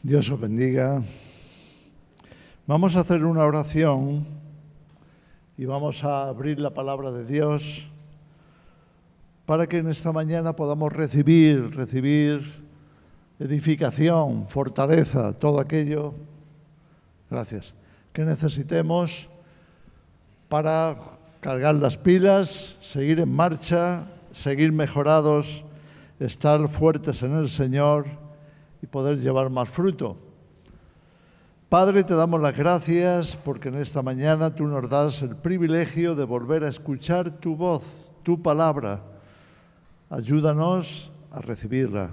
Dios os bendiga. Vamos a hacer una oración y vamos a abrir la palabra de Dios para que en esta mañana podamos recibir edificación, fortaleza, todo aquello, gracias, que necesitemos para cargar las pilas, seguir en marcha, seguir mejorados, estar fuertes en el Señor y poder llevar más fruto. Padre, te damos las gracias porque en esta mañana tú nos das el privilegio de volver a escuchar tu voz, tu palabra. Ayúdanos a recibirla,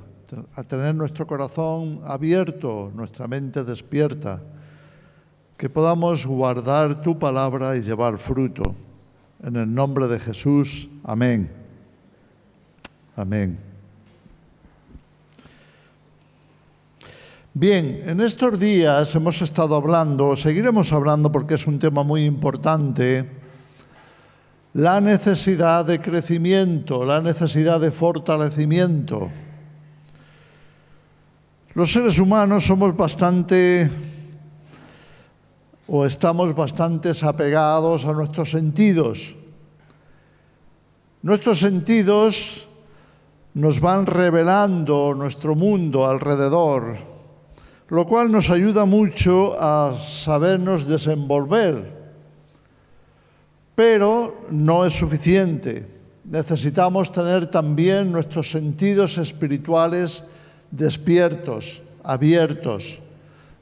a tener nuestro corazón abierto, nuestra mente despierta, que podamos guardar tu palabra y llevar fruto. En el nombre de Jesús, amén. Amén. Bien, en estos días hemos estado hablando, seguiremos hablando porque es un tema muy importante, la necesidad de crecimiento, la necesidad de fortalecimiento. Los seres humanos somos estamos bastante apegados a nuestros sentidos. Nuestros sentidos nos van revelando nuestro mundo alrededor, lo cual nos ayuda mucho a sabernos desenvolver. Pero no es suficiente. Necesitamos tener también nuestros sentidos espirituales despiertos, abiertos,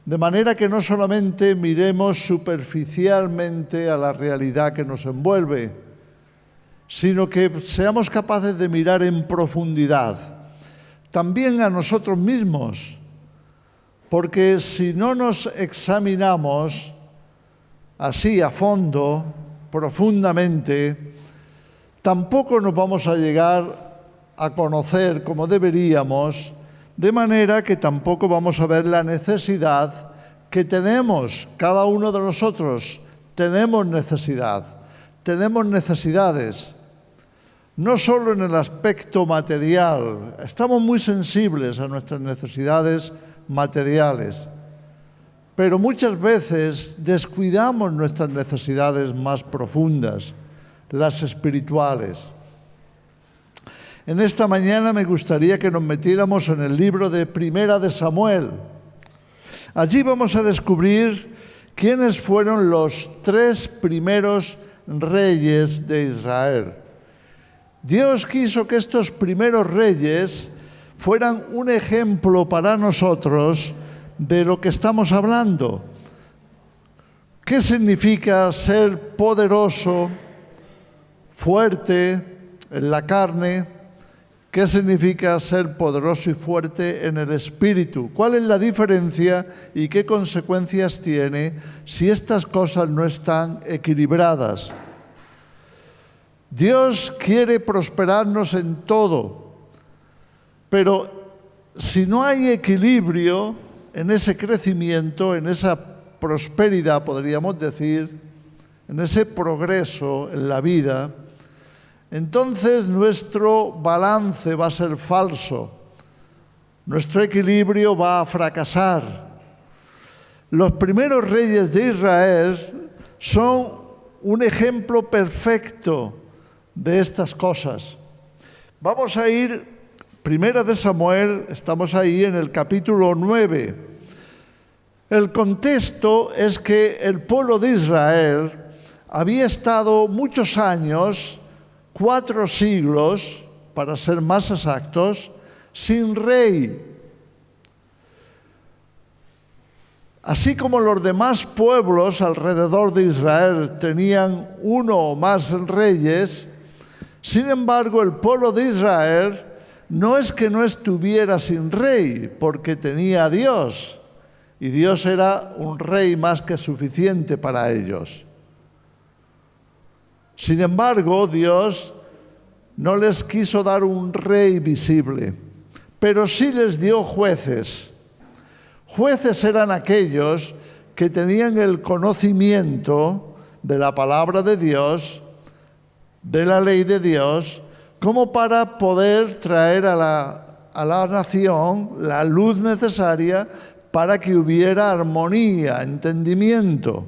de manera que no solamente miremos superficialmente a la realidad que nos envuelve, sino que seamos capaces de mirar en profundidad, también a nosotros mismos. Porque si no nos examinamos así a fondo, profundamente, tampoco nos vamos a llegar a conocer como deberíamos, de manera que tampoco vamos a ver la necesidad que tenemos. Cada uno de nosotros tenemos necesidades, no solo en el aspecto material, estamos muy sensibles a nuestras necesidades materiales, pero muchas veces descuidamos nuestras necesidades más profundas, las espirituales. En esta mañana me gustaría que nos metiéramos en el libro de Primera de Samuel. Allí vamos a descubrir quiénes fueron los 3 primeros reyes de Israel. Dios quiso que estos primeros reyes fueran un ejemplo para nosotros de lo que estamos hablando. ¿Qué significa ser poderoso, fuerte en la carne? ¿Qué significa ser poderoso y fuerte en el espíritu? ¿Cuál es la diferencia y qué consecuencias tiene si estas cosas no están equilibradas? Dios quiere prosperarnos en todo, pero si no hay equilibrio en ese crecimiento, en esa prosperidad, podríamos decir, en ese progreso en la vida, entonces nuestro balance va a ser falso, nuestro equilibrio va a fracasar. Los primeros reyes de Israel son un ejemplo perfecto de estas cosas. Vamos a ir Primera de Samuel, estamos ahí en el capítulo 9. El contexto es que el pueblo de Israel había estado muchos años, 4 siglos, para ser más exactos, sin rey. Así como los demás pueblos alrededor de Israel tenían 1 o más reyes, sin embargo el pueblo de Israel no es que no estuviera sin rey, porque tenía a Dios, y Dios era un rey más que suficiente para ellos. Sin embargo, Dios no les quiso dar un rey visible, pero sí les dio jueces. Jueces eran aquellos que tenían el conocimiento de la palabra de Dios, de la ley de Dios, como para poder traer a la nación la luz necesaria para que hubiera armonía, entendimiento,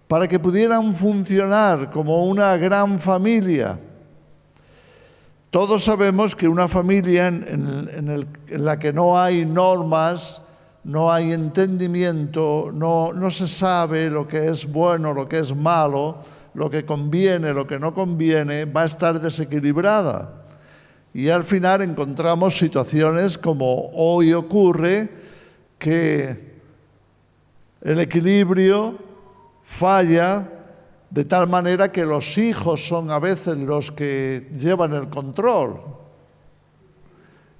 para que pudieran funcionar como una gran familia. Todos sabemos que una familia en la que no hay normas, no hay entendimiento, no se sabe lo que es bueno, lo que es malo, lo que conviene, lo que no conviene, va a estar desequilibrada. Y al final encontramos situaciones como hoy ocurre, que el equilibrio falla de tal manera que los hijos son a veces los que llevan el control.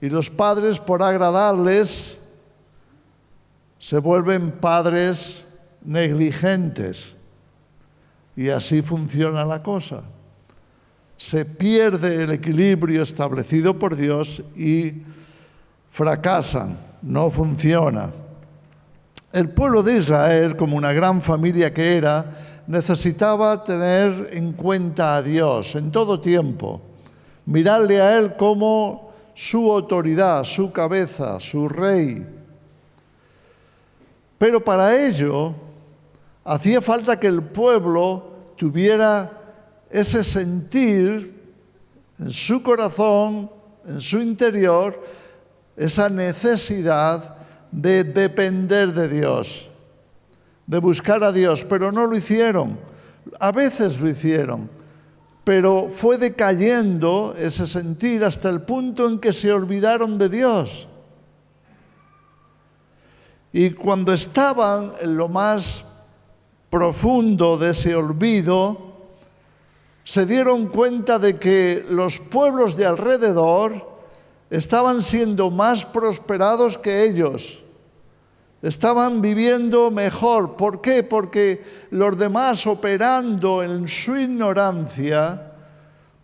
Y los padres, por agradarles, se vuelven padres negligentes. Y así funciona la cosa. Se pierde el equilibrio establecido por Dios y fracasan, no funciona. El pueblo de Israel, como una gran familia que era, necesitaba tener en cuenta a Dios en todo tiempo, mirarle a Él como su autoridad, su cabeza, su rey. Pero para ello hacía falta que el pueblo tuviera ese sentir en su corazón, en su interior, esa necesidad de depender de Dios, de buscar a Dios, pero no lo hicieron. A veces lo hicieron, pero fue decayendo ese sentir hasta el punto en que se olvidaron de Dios. Y cuando estaban en lo más profundo de ese olvido, se dieron cuenta de que los pueblos de alrededor estaban siendo más prosperados que ellos. Estaban viviendo mejor. ¿Por qué? Porque los demás, operando en su ignorancia,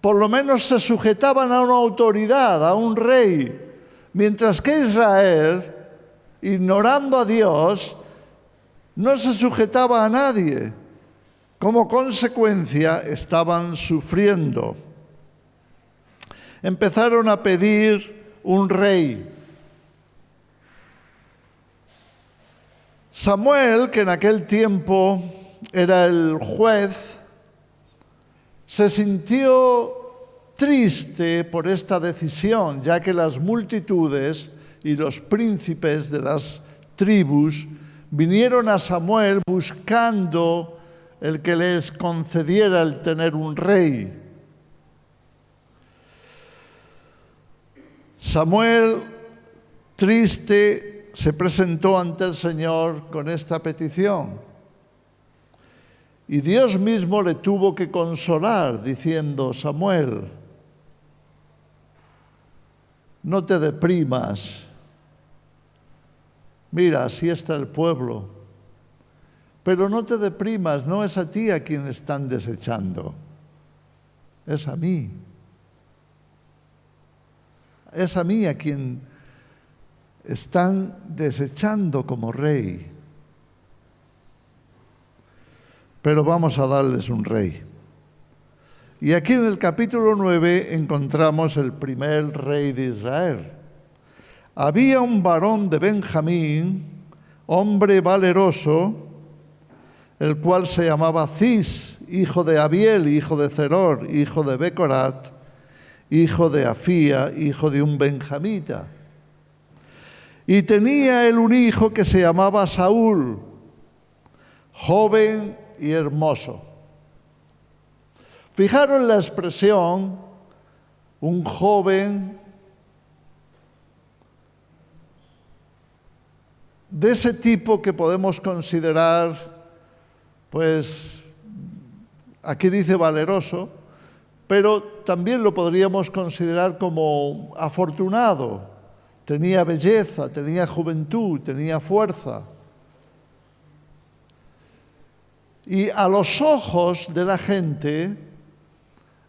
por lo menos se sujetaban a una autoridad, a un rey, mientras que Israel, ignorando a Dios, no se sujetaba a nadie. Como consecuencia, estaban sufriendo. Empezaron a pedir un rey. Samuel, que en aquel tiempo era el juez, se sintió triste por esta decisión, ya que las multitudes y los príncipes de las tribus vinieron a Samuel buscando el que les concediera el tener un rey. Samuel, triste, se presentó ante el Señor con esta petición. Y Dios mismo le tuvo que consolar diciendo: Samuel, no te deprimas. Mira, así está el pueblo. Pero no te deprimas, no es a ti a quien están desechando, es a mí. Es a mí a quien están desechando como rey. Pero vamos a darles un rey. Y aquí en el capítulo 9 encontramos el primer rey de Israel. Había un varón de Benjamín, hombre valeroso, el cual se llamaba Cis, hijo de Abiel, hijo de Zeror, hijo de Becorat, hijo de Afía, hijo de un benjamita. Y tenía él un hijo que se llamaba Saúl, joven y hermoso. Fijaros la expresión, un joven, de ese tipo que podemos considerar, pues, aquí dice valeroso, pero también lo podríamos considerar como afortunado. Tenía belleza, tenía juventud, tenía fuerza. Y a los ojos de la gente,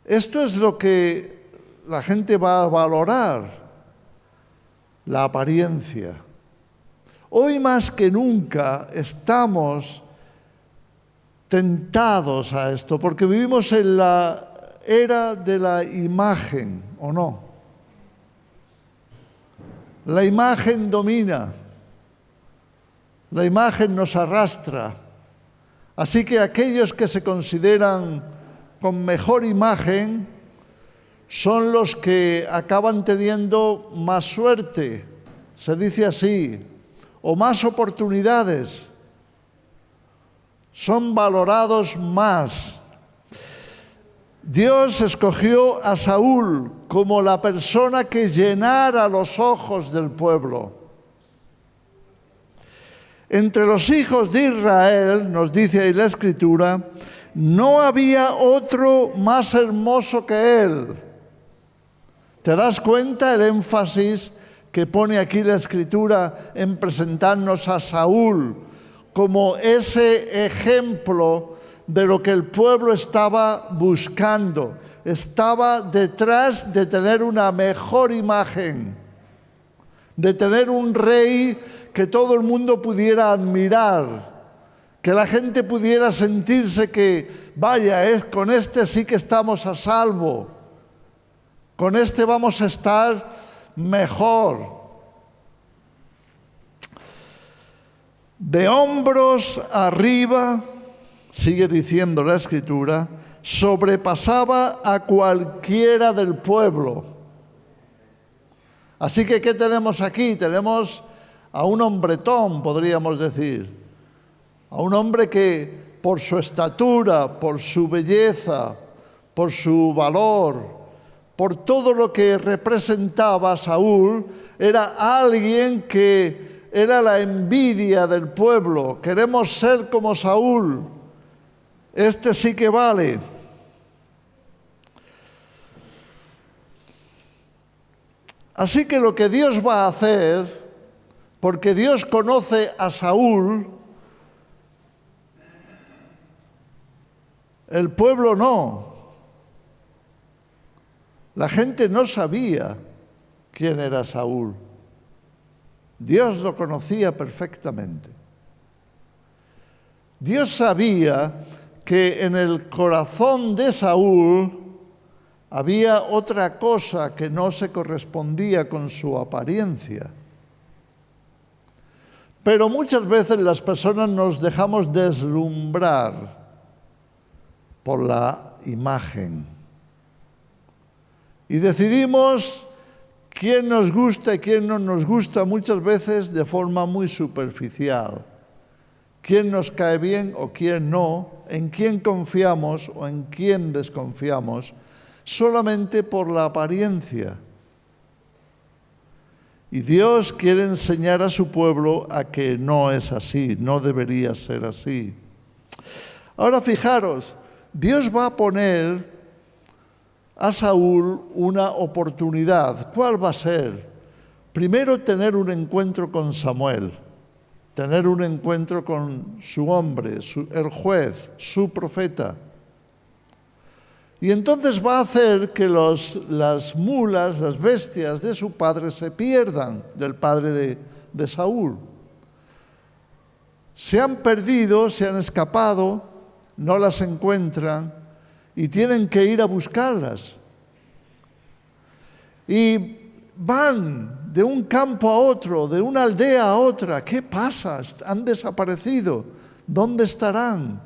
esto es lo que la gente va a valorar, la apariencia. Hoy más que nunca estamos tentados a esto, porque vivimos en la era de la imagen, ¿o no? La imagen domina. La imagen nos arrastra. Así que aquellos que se consideran con mejor imagen son los que acaban teniendo más suerte, se dice así, o más oportunidades. Son valorados más. Dios escogió a Saúl como la persona que llenara los ojos del pueblo. Entre los hijos de Israel, nos dice ahí la Escritura, no había otro más hermoso que él. ¿Te das cuenta el énfasis que pone aquí la Escritura en presentarnos a Saúl como ese ejemplo de lo que el pueblo estaba buscando? Estaba detrás de tener una mejor imagen, de tener un rey que todo el mundo pudiera admirar, que la gente pudiera sentirse que, vaya, con este sí que estamos a salvo, con este vamos a estar mejor. De hombros arriba, sigue diciendo la Escritura, sobrepasaba a cualquiera del pueblo. Así que, ¿qué tenemos aquí? Tenemos a un hombretón, podríamos decir, a un hombre que por su estatura, por su belleza, por su valor, por todo lo que representaba Saúl, era alguien que era la envidia del pueblo. Queremos ser como Saúl. Este sí que vale. Así que lo que Dios va a hacer, porque Dios conoce a Saúl, el pueblo no. La gente no sabía quién era Saúl. Dios lo conocía perfectamente. Dios sabía que en el corazón de Saúl había otra cosa que no se correspondía con su apariencia. Pero muchas veces las personas nos dejamos deslumbrar por la imagen y decidimos quién nos gusta y quién no nos gusta, muchas veces de forma muy superficial. Quién nos cae bien o quién no, en quién confiamos o en quién desconfiamos, solamente por la apariencia. Y Dios quiere enseñar a su pueblo a que no es así, no debería ser así. Ahora fijaros, Dios va a poner a Saúl una oportunidad. ¿Cuál va a ser? Primero, tener un encuentro con Samuel, tener un encuentro con su hombre, el juez, su profeta. Y entonces va a hacer que las mulas, las bestias de su padre se pierdan, del padre de Saúl. Se han perdido, se han escapado, no las encuentran y tienen que ir a buscarlas. Y van de un campo a otro, de una aldea a otra. ¿Qué pasa? Han desaparecido. ¿Dónde estarán?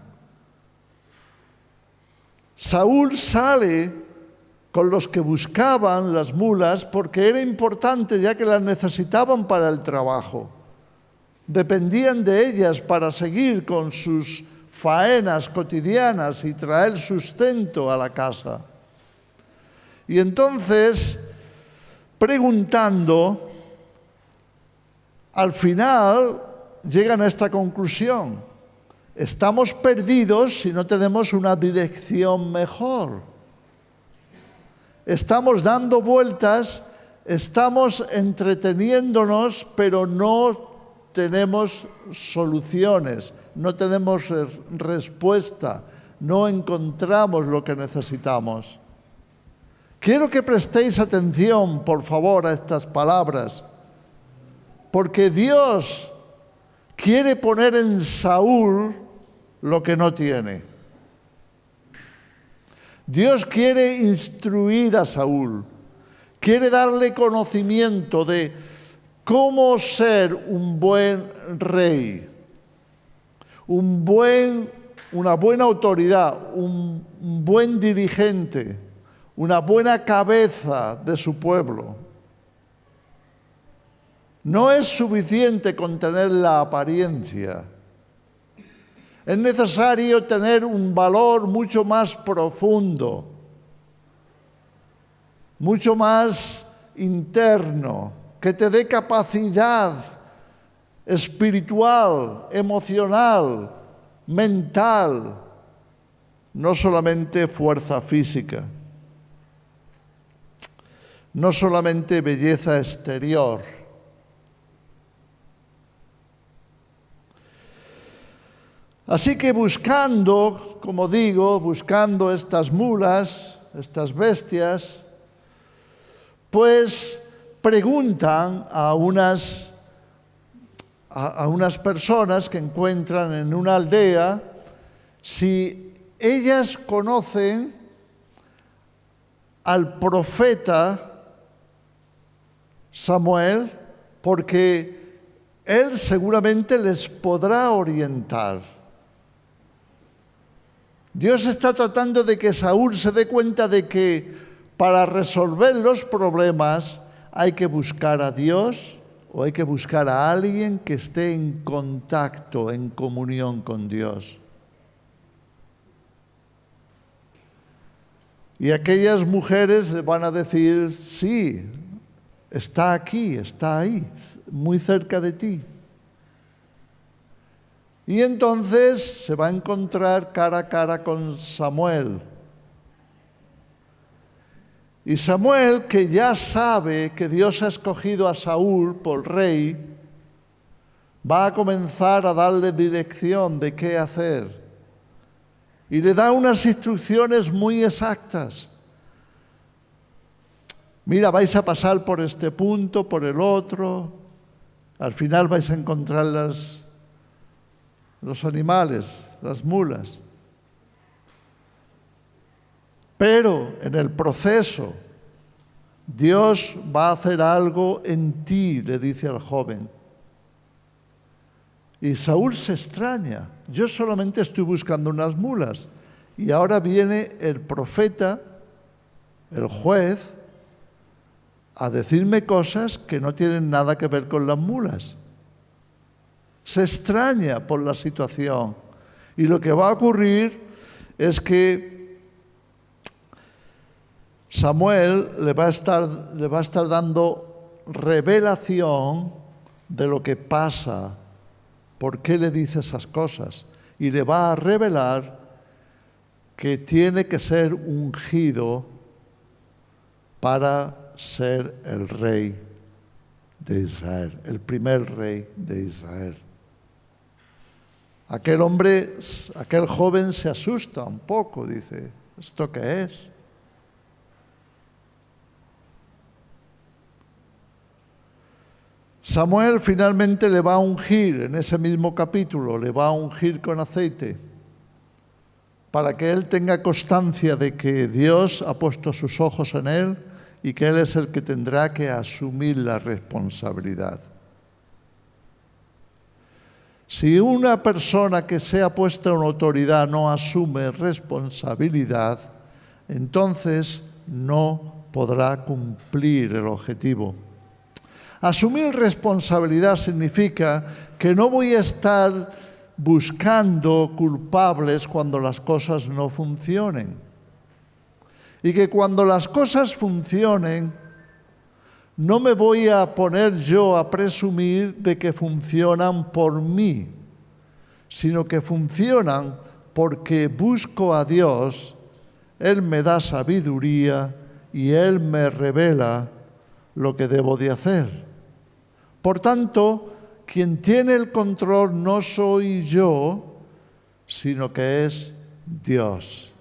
Saúl sale con los que buscaban las mulas porque era importante, ya que las necesitaban para el trabajo. Dependían de ellas para seguir con sus faenas cotidianas y traer sustento a la casa. Y entonces, preguntando, al final llegan a esta conclusión: estamos perdidos si no tenemos una dirección mejor. Estamos dando vueltas, estamos entreteniéndonos, pero no tenemos soluciones, no tenemos respuesta, no encontramos lo que necesitamos. Quiero que prestéis atención, por favor, a estas palabras, porque Dios quiere poner en Saúl lo que no tiene. Dios quiere instruir a Saúl, quiere darle conocimiento de cómo ser un buen rey, una buena autoridad, un buen dirigente, una buena cabeza de su pueblo. No es suficiente con tener la apariencia. Es necesario tener un valor mucho más profundo, mucho más interno, que te dé capacidad espiritual, emocional, mental, no solamente fuerza física, no solamente belleza exterior. Así que buscando, como digo, buscando estas mulas, estas bestias, pues preguntan a unas personas que encuentran en una aldea si ellas conocen al profeta Samuel, porque él seguramente les podrá orientar. Dios está tratando de que Saúl se dé cuenta de que para resolver los problemas hay que buscar a Dios o hay que buscar a alguien que esté en contacto, en comunión con Dios. Y aquellas mujeres le van a decir, sí, está aquí, está ahí, muy cerca de ti. Y entonces se va a encontrar cara a cara con Samuel. Y Samuel, que ya sabe que Dios ha escogido a Saúl por rey, va a comenzar a darle dirección de qué hacer. Y le da unas instrucciones muy exactas. Mira, vais a pasar por este punto, por el otro. Al final vais a encontrar los animales, las mulas. Pero en el proceso, Dios va a hacer algo en ti, le dice al joven. Y Saúl se extraña. Yo solamente estoy buscando unas mulas. Y ahora viene el profeta, el juez, a decirme cosas que no tienen nada que ver con las mulas. Se extraña por la situación. Y lo que va a ocurrir es que Samuel le va a estar dando revelación de lo que pasa, por qué le dice esas cosas. Y le va a revelar que tiene que ser ungido para ser el rey de Israel, el primer rey de Israel. Aquel joven se asusta un poco, dice, ¿esto qué es? Samuel finalmente le va a ungir, en ese mismo capítulo, le va a ungir con aceite, para que él tenga constancia de que Dios ha puesto sus ojos en él y que él es el que tendrá que asumir la responsabilidad. Si una persona que sea puesta en autoridad no asume responsabilidad, entonces no podrá cumplir el objetivo. Asumir responsabilidad significa que no voy a estar buscando culpables cuando las cosas no funcionen. Y que cuando las cosas funcionen, no me voy a poner yo a presumir de que funcionan por mí, sino que funcionan porque busco a Dios, Él me da sabiduría y Él me revela lo que debo de hacer. Por tanto, quien tiene el control no soy yo, sino que es Dios.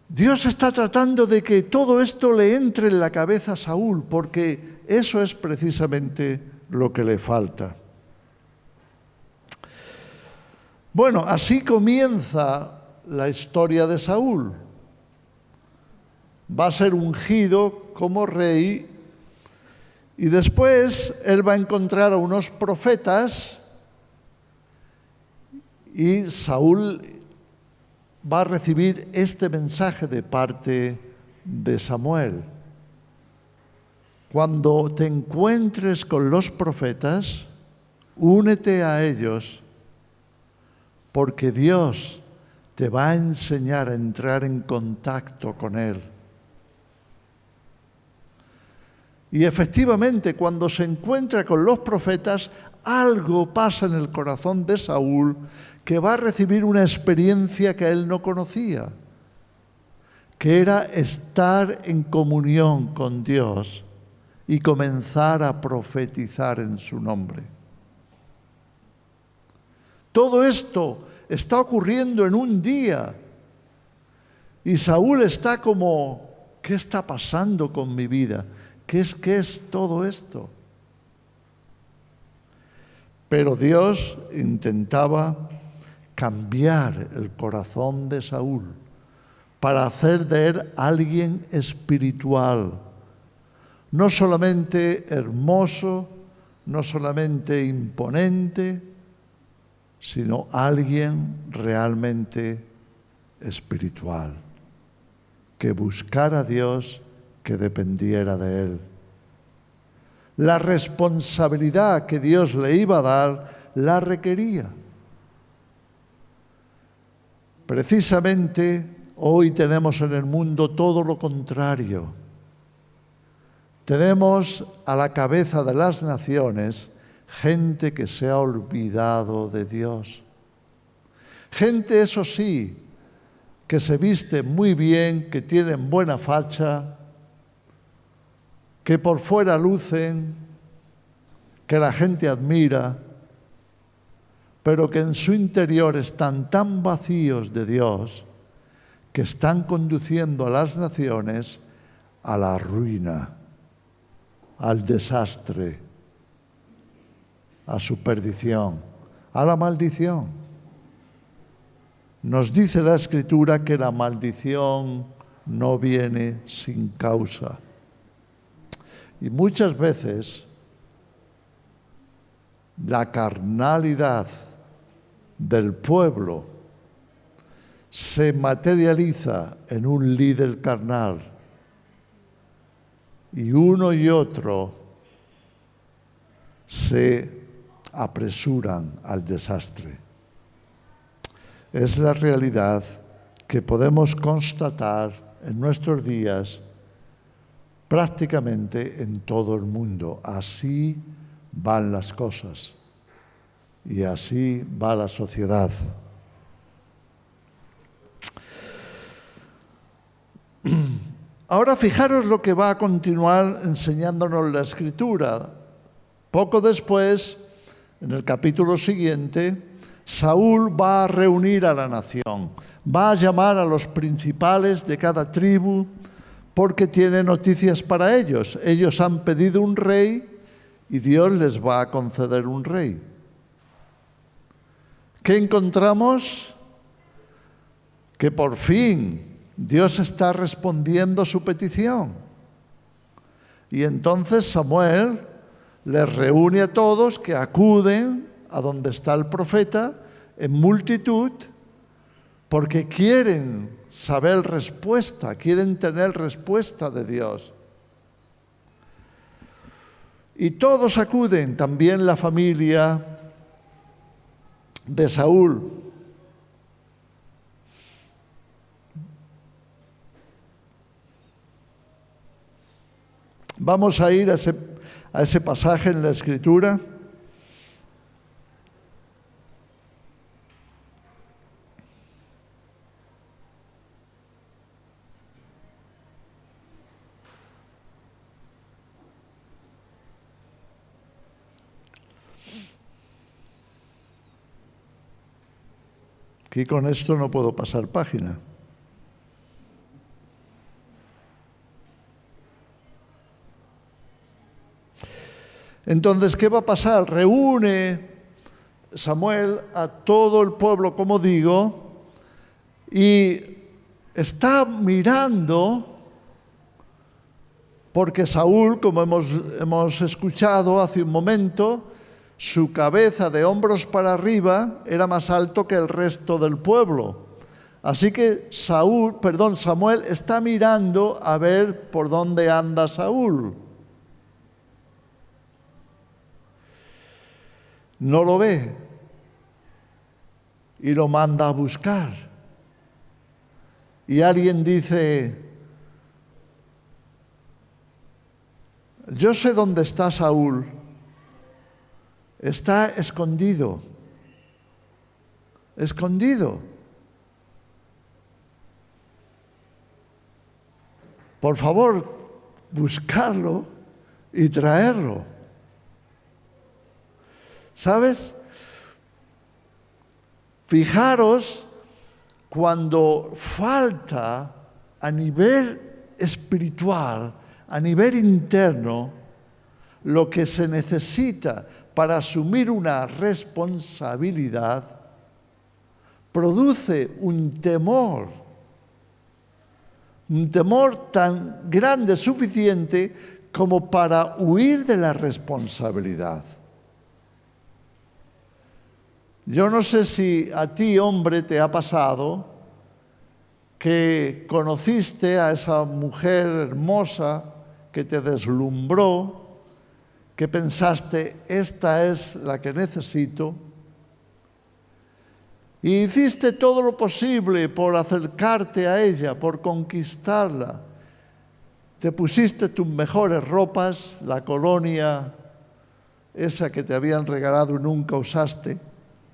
Dios está tratando de que todo esto le entre en la cabeza a Saúl, porque eso es precisamente lo que le falta. Bueno, así comienza la historia de Saúl. Va a ser ungido como rey Y después él va a encontrar a unos profetas y Saúl va a recibir este mensaje de parte de Samuel. Cuando te encuentres con los profetas, únete a ellos, porque Dios te va a enseñar a entrar en contacto con Él. Y efectivamente, cuando se encuentra con los profetas, algo pasa en el corazón de Saúl, que va a recibir una experiencia que él no conocía, que era estar en comunión con Dios y comenzar a profetizar en su nombre. Todo esto está ocurriendo en un día y Saúl está como, ¿qué está pasando con mi vida? ¿Qué es todo esto? Pero Dios intentaba cambiar el corazón de Saúl para hacer de él alguien espiritual, no solamente hermoso, no solamente imponente, sino alguien realmente espiritual, que buscara a Dios, que dependiera de Él. La responsabilidad que Dios le iba a dar la requería. Precisamente hoy tenemos en el mundo todo lo contrario. Tenemos a la cabeza de las naciones gente que se ha olvidado de Dios. Gente, eso sí, que se viste muy bien, que tienen buena facha, que por fuera lucen, que la gente admira, pero que en su interior están tan vacíos de Dios que están conduciendo a las naciones a la ruina, al desastre, a su perdición, a la maldición. Nos dice la Escritura que la maldición no viene sin causa. Y muchas veces la carnalidad del pueblo se materializa en un líder carnal y uno y otro se apresuran al desastre. Es la realidad que podemos constatar en nuestros días prácticamente en todo el mundo. Así van las cosas y así va la sociedad. Ahora fijaros lo que va a continuar enseñándonos la Escritura. Poco después, en el capítulo siguiente, Saúl va a reunir a la nación, va a llamar a los principales de cada tribu, porque tiene noticias para ellos. Ellos han pedido un rey y Dios les va a conceder un rey. ¿Qué encontramos? Que por fin Dios está respondiendo su petición. Y entonces Samuel les reúne a todos que acuden a donde está el profeta en multitud, porque quieren saber respuesta, quieren tener respuesta de Dios. Y todos acuden, también la familia de Saúl. Vamos a ir a ese pasaje en la Escritura. Aquí con esto no puedo pasar página. Entonces, ¿qué va a pasar? Reúne Samuel a todo el pueblo, como digo, y está mirando Porque Saúl, como hemos escuchado hace un momento, su cabeza de hombros para arriba era más alto que el resto del pueblo. Así que Samuel está mirando a ver por dónde anda Saúl. No lo ve y lo manda a buscar. Y alguien dice: yo sé dónde está Saúl. Está escondido. Escondido. Por favor, buscarlo y traerlo. ¿Sabes? Fijaros cuando falta a nivel espiritual, a nivel interno, lo que se necesita para asumir una responsabilidad, produce un temor tan grande, suficiente como para huir de la responsabilidad. Yo no sé si a ti, hombre, te ha pasado que conociste a esa mujer hermosa que te deslumbró, que pensaste, esta es la que necesito, y hiciste todo lo posible por acercarte a ella, por conquistarla. Te pusiste tus mejores ropas, la colonia esa que te habían regalado y nunca usaste,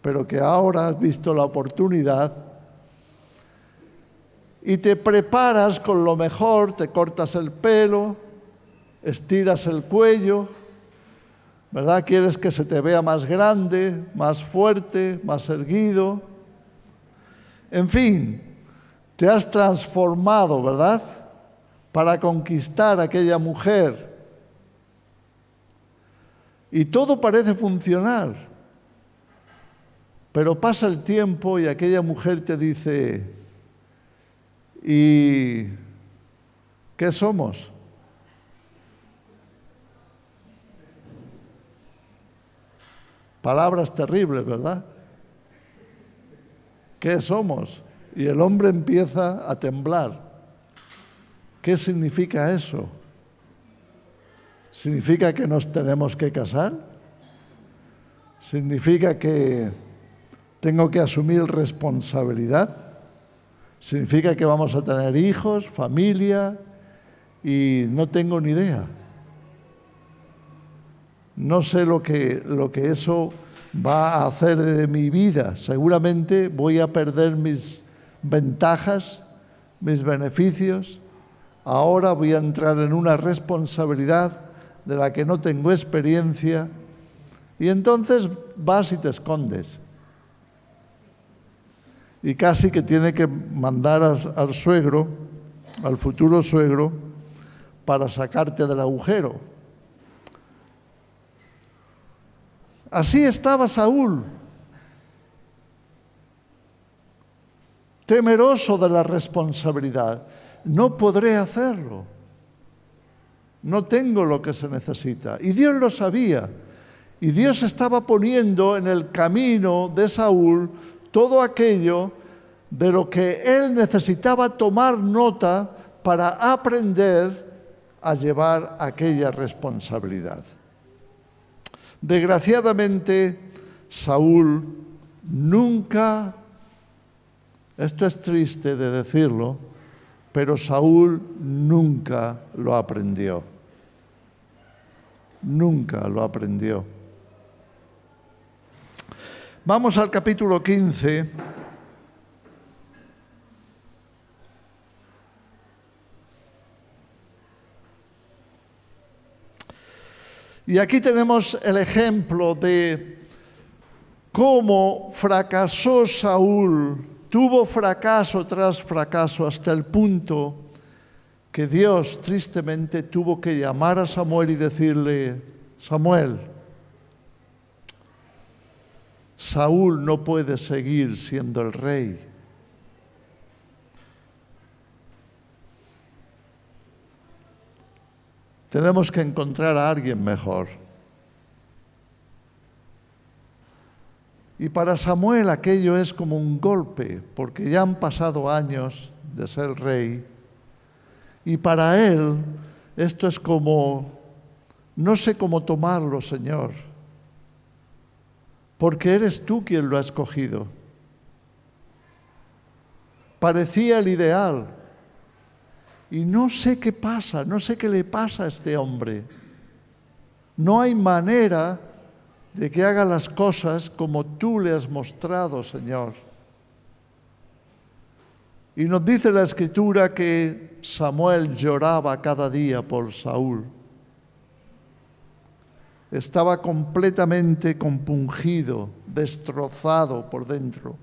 pero que ahora has visto la oportunidad, y te preparas con lo mejor, te cortas el pelo, estiras el cuello, ¿verdad? Quieres que se te vea más grande, más fuerte, más erguido. En fin, te has transformado, ¿verdad?, para conquistar a aquella mujer. Y todo parece funcionar. Pero pasa el tiempo y aquella mujer te dice: ¿y qué somos? Palabras terribles, ¿verdad? ¿Qué somos? Y el hombre empieza a temblar. ¿Qué significa eso? ¿Significa que nos tenemos que casar? ¿Significa que tengo que asumir responsabilidad? ¿Significa que vamos a tener hijos, familia? Y no tengo ni idea. No sé lo que eso va a hacer de mi vida. Seguramente voy a perder mis ventajas, mis beneficios. Ahora voy a entrar en una responsabilidad de la que no tengo experiencia. Y entonces vas y te escondes. Y casi que tiene que mandar al suegro, al futuro suegro, para sacarte del agujero. Así estaba Saúl, temeroso de la responsabilidad. No podré hacerlo. No tengo lo que se necesita. Y Dios lo sabía. Y Dios estaba poniendo en el camino de Saúl todo aquello de lo que él necesitaba tomar nota para aprender a llevar aquella responsabilidad. Desgraciadamente, Saúl nunca, esto es triste de decirlo, pero Saúl nunca lo aprendió. Nunca lo aprendió. Vamos al capítulo 15. Y aquí tenemos el ejemplo de cómo fracasó Saúl, tuvo fracaso tras fracaso hasta el punto que Dios tristemente tuvo que llamar a Samuel y decirle: Samuel, Saúl no puede seguir siendo el rey. Tenemos que encontrar a alguien mejor. Y para Samuel aquello es como un golpe, porque ya han pasado años de ser rey. Y para él esto es como, no sé cómo tomarlo, Señor, porque eres tú quien lo ha escogido. Parecía el ideal. Y no sé qué pasa, no sé qué le pasa a este hombre. No hay manera de que haga las cosas como tú le has mostrado, Señor. Y nos dice la Escritura que Samuel lloraba cada día por Saúl. Estaba completamente compungido, destrozado por dentro,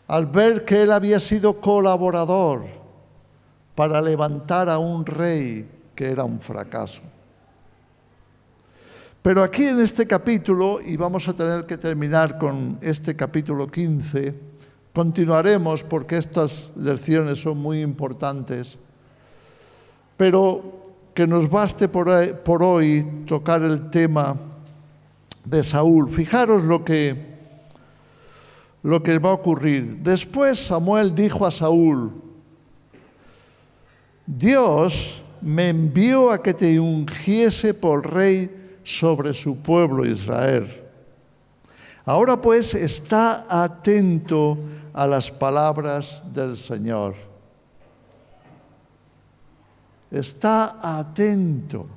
al ver que él había sido colaborador para levantar a un rey que era un fracaso. Pero aquí en este capítulo, y vamos a tener que terminar con este capítulo 15, continuaremos porque estas lecciones son muy importantes, pero que nos baste por hoy tocar el tema de Saúl. Fijaros lo que va a ocurrir. Después Samuel dijo a Saúl: Dios me envió a que te ungiese por rey sobre su pueblo Israel. Ahora pues está atento a las palabras del Señor. Está atento.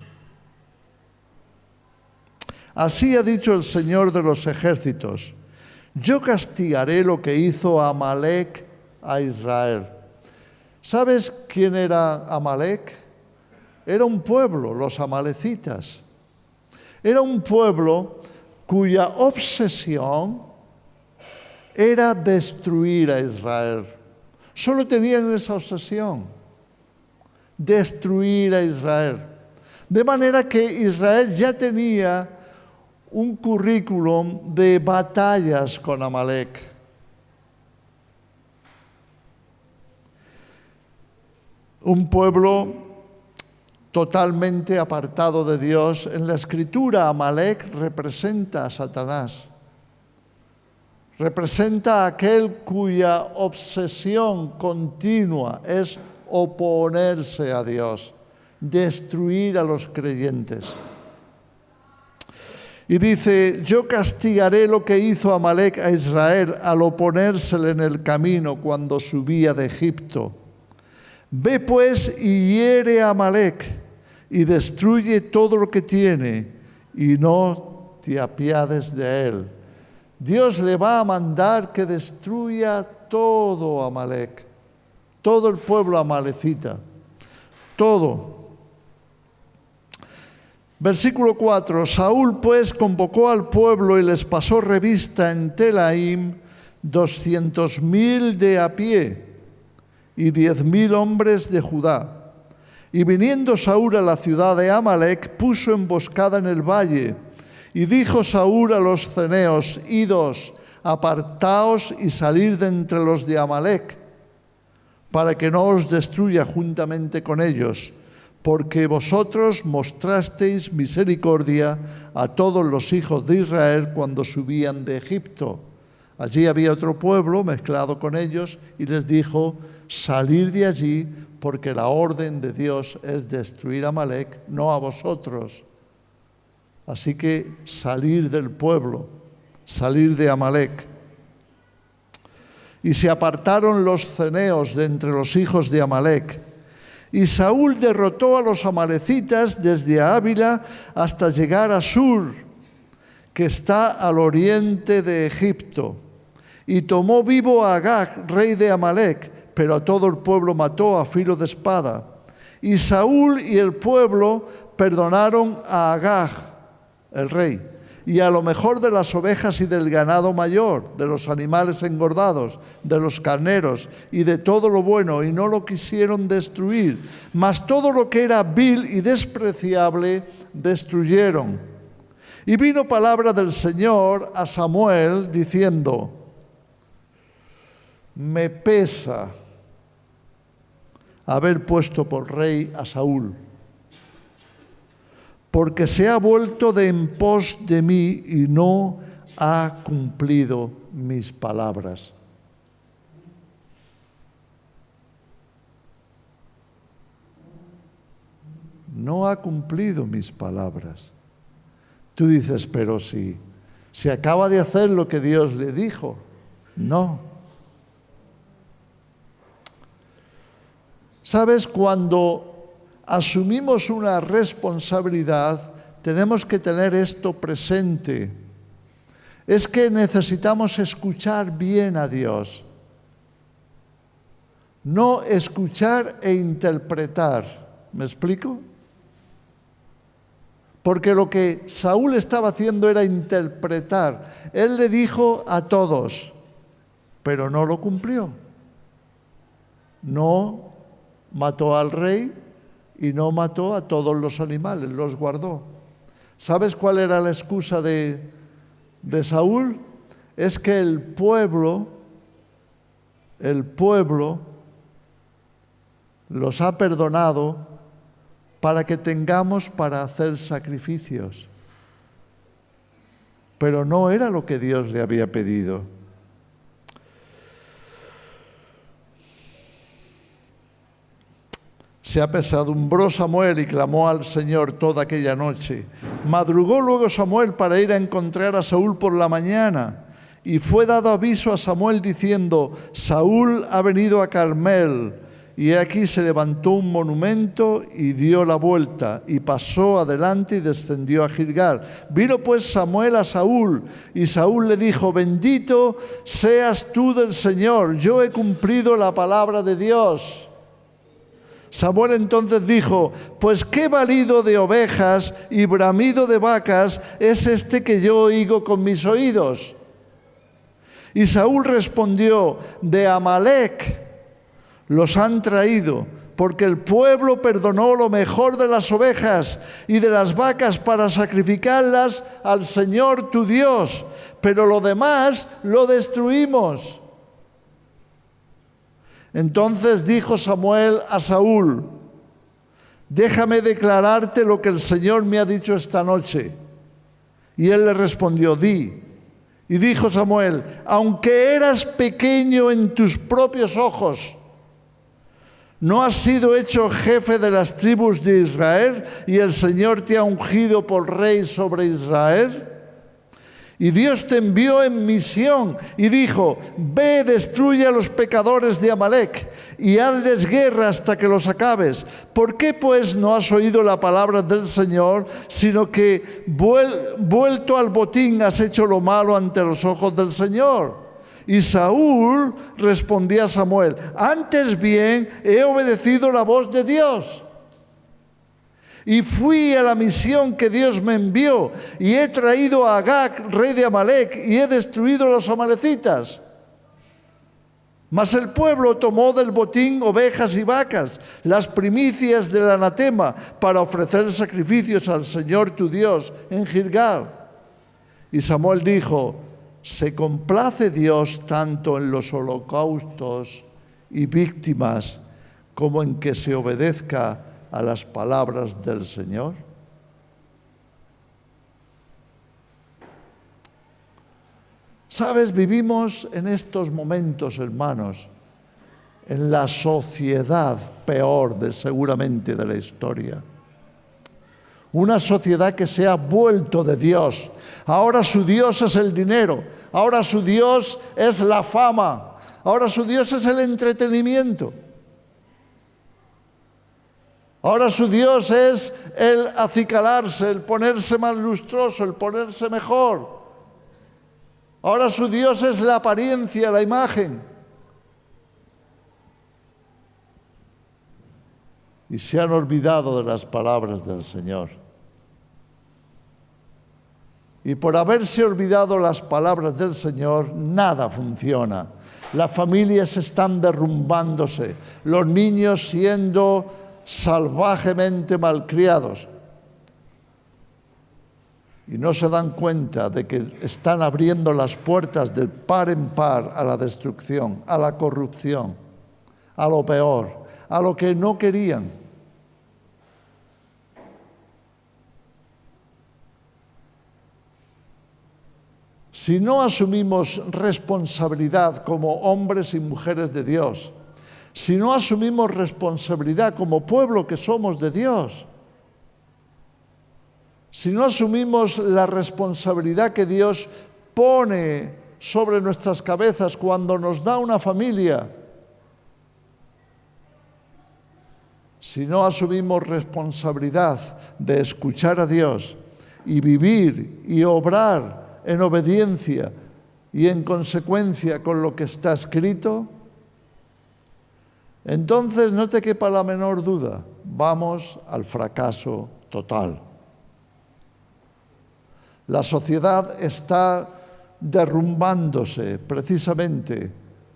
Así ha dicho el Señor de los ejércitos: yo castigaré lo que hizo Amalec a Israel. ¿Sabes quién era Amalec? Era un pueblo, los amalecitas. Era un pueblo cuya obsesión era destruir a Israel. Solo tenían esa obsesión, destruir a Israel. De manera que Israel ya tenía un currículum de batallas con Amalec. Un pueblo totalmente apartado de Dios. En la Escritura, Amalec representa a Satanás. Representa a aquel cuya obsesión continua es oponerse a Dios, destruir a los creyentes. Y dice: yo castigaré lo que hizo Amalec a Israel al oponérsele en el camino cuando subía de Egipto. Ve pues y hiere a Amalec y destruye todo lo que tiene y no te apiades de él. Dios le va a mandar que destruya todo Amalec, todo el pueblo amalecita, todo. Versículo 4. Saúl pues convocó al pueblo y les pasó revista en Telaim 200,000 de a pie y 10,000 hombres de Judá. Y viniendo Saúl a la ciudad de Amalec, puso emboscada en el valle. Y dijo Saúl a los ceneos: idos, apartaos y salid de entre los de Amalec, para que no os destruya juntamente con ellos, porque vosotros mostrasteis misericordia a todos los hijos de Israel cuando subían de Egipto. Allí había otro pueblo mezclado con ellos y les dijo: salir de allí, porque la orden de Dios es destruir a Amalec, no a vosotros. Así que salir del pueblo, salir de Amalec. Y se apartaron los ceneos de entre los hijos de Amalec. Y Saúl derrotó a los amalecitas desde Ávila hasta llegar a Sur, que está al oriente de Egipto. Y tomó vivo a Agag, rey de Amalec, pero a todo el pueblo mató a filo de espada. Y Saúl y el pueblo perdonaron a Agag, el rey, y a lo mejor de las ovejas y del ganado mayor, de los animales engordados, de los carneros y de todo lo bueno, y no lo quisieron destruir. Mas todo lo que era vil y despreciable destruyeron. Y vino palabra del Señor a Samuel diciendo: me pesa haber puesto por rey a Saúl, porque se ha vuelto de en pos de mí y no ha cumplido mis palabras. No ha cumplido mis palabras. Tú dices, pero si acaba de hacer lo que Dios le dijo. No. ¿Sabes? Cuando asumimos una responsabilidad, tenemos que tener esto presente. Es que necesitamos escuchar bien a Dios. No escuchar e interpretar. ¿Me explico? Porque lo que Saúl estaba haciendo era interpretar. Él le dijo a todos, pero no lo cumplió. No mató al rey y no mató a todos los animales, los guardó. ¿Sabes cuál era la excusa de Saúl? Es que el pueblo los ha perdonado para que tengamos para hacer sacrificios. Pero no era lo que Dios le había pedido. Se apesadumbró Samuel y clamó al Señor toda aquella noche. Madrugó luego Samuel para ir a encontrar a Saúl por la mañana. Y fue dado aviso a Samuel diciendo, Saúl ha venido a Carmel. Y aquí se levantó un monumento y dio la vuelta, y pasó adelante y descendió a Gilgal. Vino pues Samuel a Saúl, y Saúl le dijo, bendito seas tú del Señor, yo he cumplido la palabra de Dios. Samuel entonces dijo, pues qué balido de ovejas y bramido de vacas es este que yo oigo con mis oídos. Y Saúl respondió, de Amalec los han traído, porque el pueblo perdonó lo mejor de las ovejas y de las vacas para sacrificarlas al Señor tu Dios, pero lo demás lo destruimos. Entonces dijo Samuel a Saúl, déjame declararte lo que el Señor me ha dicho esta noche. Y él le respondió, di. Y dijo Samuel, aunque eras pequeño en tus propios ojos, ¿no has sido hecho jefe de las tribus de Israel y el Señor te ha ungido por rey sobre Israel? Y Dios te envió en misión y dijo, ve, destruye a los pecadores de Amalec y hazles guerra hasta que los acabes. ¿Por qué pues no has oído la palabra del Señor, sino que vuelto al botín has hecho lo malo ante los ojos del Señor? Y Saúl respondía a Samuel, antes bien he obedecido la voz de Dios. Y fui a la misión que Dios me envió, y he traído a Agag, rey de Amalec, y he destruido a los amalecitas. Mas el pueblo tomó del botín ovejas y vacas, las primicias del anatema, para ofrecer sacrificios al Señor tu Dios en Gilgal. Y Samuel dijo, ¿se complace Dios tanto en los holocaustos y víctimas como en que se obedezca a las palabras del Señor? ¿Sabes? Vivimos en estos momentos, hermanos, en la sociedad peor seguramente de la historia. Una sociedad que se ha vuelto de Dios. Ahora su Dios es el dinero, ahora su Dios es la fama, ahora su Dios es el entretenimiento. Ahora su Dios es el acicalarse, el ponerse más lustroso, el ponerse mejor. Ahora su Dios es la apariencia, la imagen. Y se han olvidado de las palabras del Señor. Y por haberse olvidado las palabras del Señor, nada funciona. Las familias están derrumbándose, los niños siendo salvajemente malcriados. Y no se dan cuenta de que están abriendo las puertas de par en par a la destrucción, a la corrupción, a lo peor, a lo que no querían. Si no asumimos responsabilidad como hombres y mujeres de Dios, si no asumimos responsabilidad como pueblo que somos de Dios, si no asumimos la responsabilidad que Dios pone sobre nuestras cabezas cuando nos da una familia, si no asumimos responsabilidad de escuchar a Dios y vivir y obrar en obediencia y en consecuencia con lo que está escrito, entonces no te quepa la menor duda, vamos al fracaso total. La sociedad está derrumbándose precisamente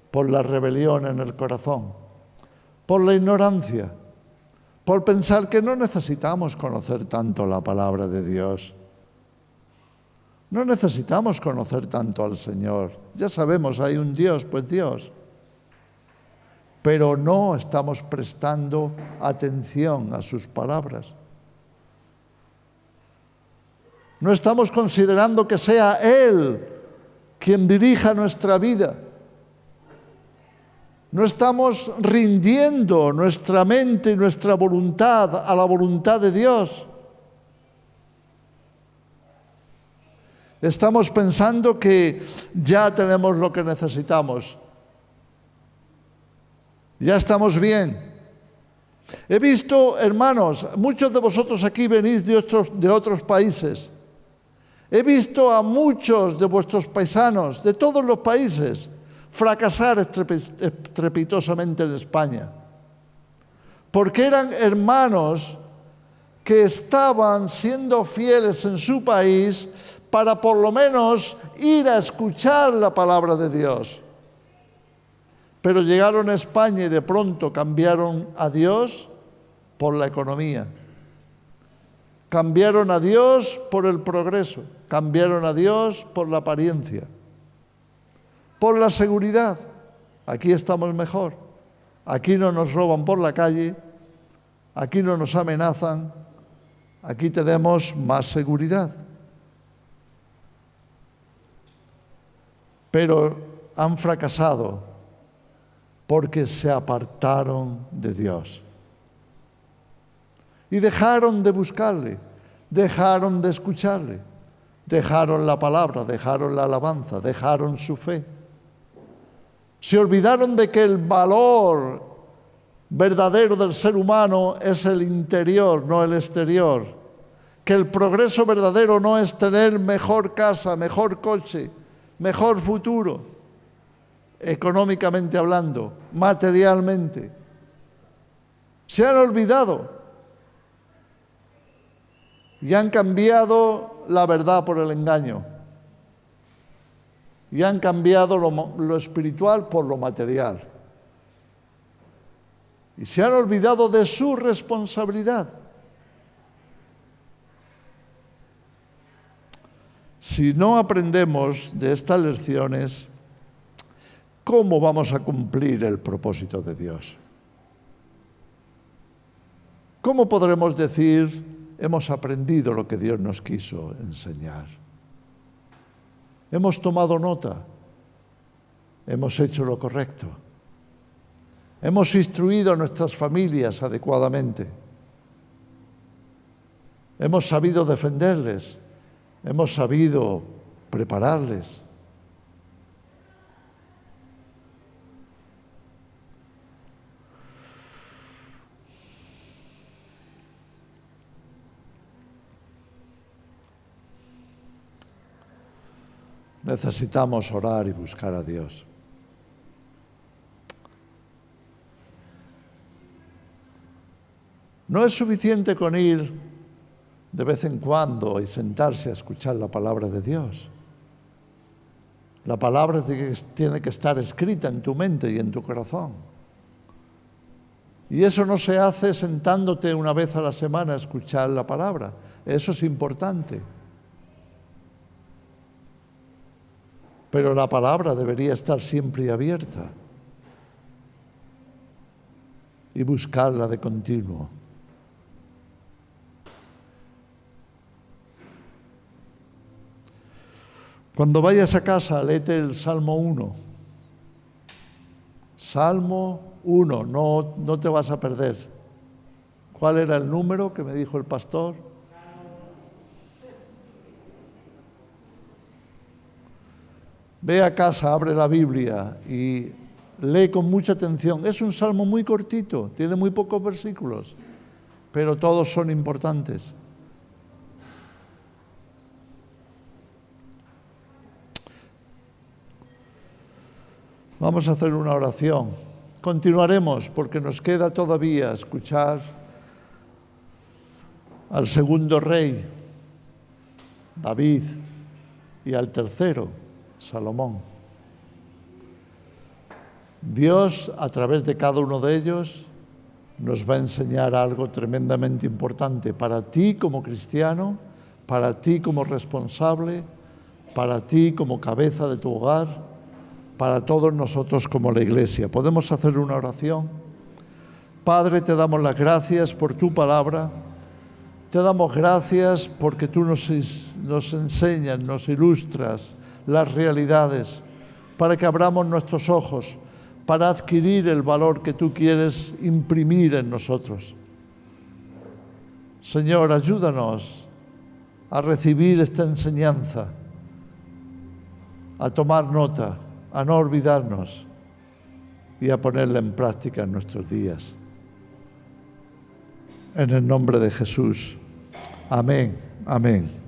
por la rebelión en el corazón, por la ignorancia, por pensar que no necesitamos conocer tanto la palabra de Dios. No necesitamos conocer tanto al Señor. Ya sabemos, hay un Dios, pues Dios. Pero no estamos prestando atención a sus palabras. No estamos considerando que sea Él quien dirija nuestra vida. No estamos rindiendo nuestra mente y nuestra voluntad a la voluntad de Dios. Estamos pensando que ya tenemos lo que necesitamos. Ya estamos bien. He visto, hermanos, muchos de vosotros aquí venís de otros países. He visto a muchos de vuestros paisanos, de todos los países, fracasar estrepitosamente en España. Porque eran hermanos que estaban siendo fieles en su país para por lo menos ir a escuchar la palabra de Dios. Pero llegaron a España y de pronto cambiaron a Dios por la economía. Cambiaron a Dios por el progreso. Cambiaron a Dios por la apariencia. Por la seguridad. Aquí estamos mejor. Aquí no nos roban por la calle. Aquí no nos amenazan. Aquí tenemos más seguridad. Pero han fracasado porque se apartaron de Dios. Y dejaron de buscarle, dejaron de escucharle, dejaron la palabra, dejaron la alabanza, dejaron su fe. Se olvidaron de que el valor verdadero del ser humano es el interior, no el exterior. Que el progreso verdadero no es tener mejor casa, mejor coche, mejor futuro, económicamente hablando, materialmente. Se han olvidado y han cambiado la verdad por el engaño. Y han cambiado lo espiritual por lo material. Y se han olvidado de su responsabilidad. Si no aprendemos de estas lecciones, ¿cómo vamos a cumplir el propósito de Dios? ¿Cómo podremos decir, hemos aprendido lo que Dios nos quiso enseñar? Hemos tomado nota, hemos hecho lo correcto, hemos instruido a nuestras familias adecuadamente, hemos sabido defenderles, hemos sabido prepararles. Necesitamos orar y buscar a Dios. No es suficiente con ir de vez en cuando y sentarse a escuchar la palabra de Dios. La palabra tiene que estar escrita en tu mente y en tu corazón. Y eso no se hace sentándote una vez a la semana a escuchar la palabra. Eso es importante. Pero la palabra debería estar siempre abierta. y buscarla de continuo. Cuando vayas a casa, léete el Salmo 1. Salmo 1, no te vas a perder. ¿Cuál era el número que me dijo el pastor? Ve a casa, abre la Biblia y lee con mucha atención. Es un salmo muy cortito, tiene muy pocos versículos, pero todos son importantes. Vamos a hacer una oración. Continuaremos porque nos queda todavía escuchar al segundo rey, David, y al tercero, Salomón. Dios, a través de cada uno de ellos, nos va a enseñar algo tremendamente importante para ti como cristiano, para ti como responsable, para ti como cabeza de tu hogar, para todos nosotros como la Iglesia. ¿Podemos hacer una oración? Padre, te damos las gracias por tu palabra. Te damos gracias porque tú nos enseñas, nos ilustras las realidades para que abramos nuestros ojos, para adquirir el valor que tú quieres imprimir en nosotros. Señor, ayúdanos a recibir esta enseñanza, a tomar nota, a no olvidarnos y a ponerla en práctica en nuestros días. En el nombre de Jesús. Amén. Amén.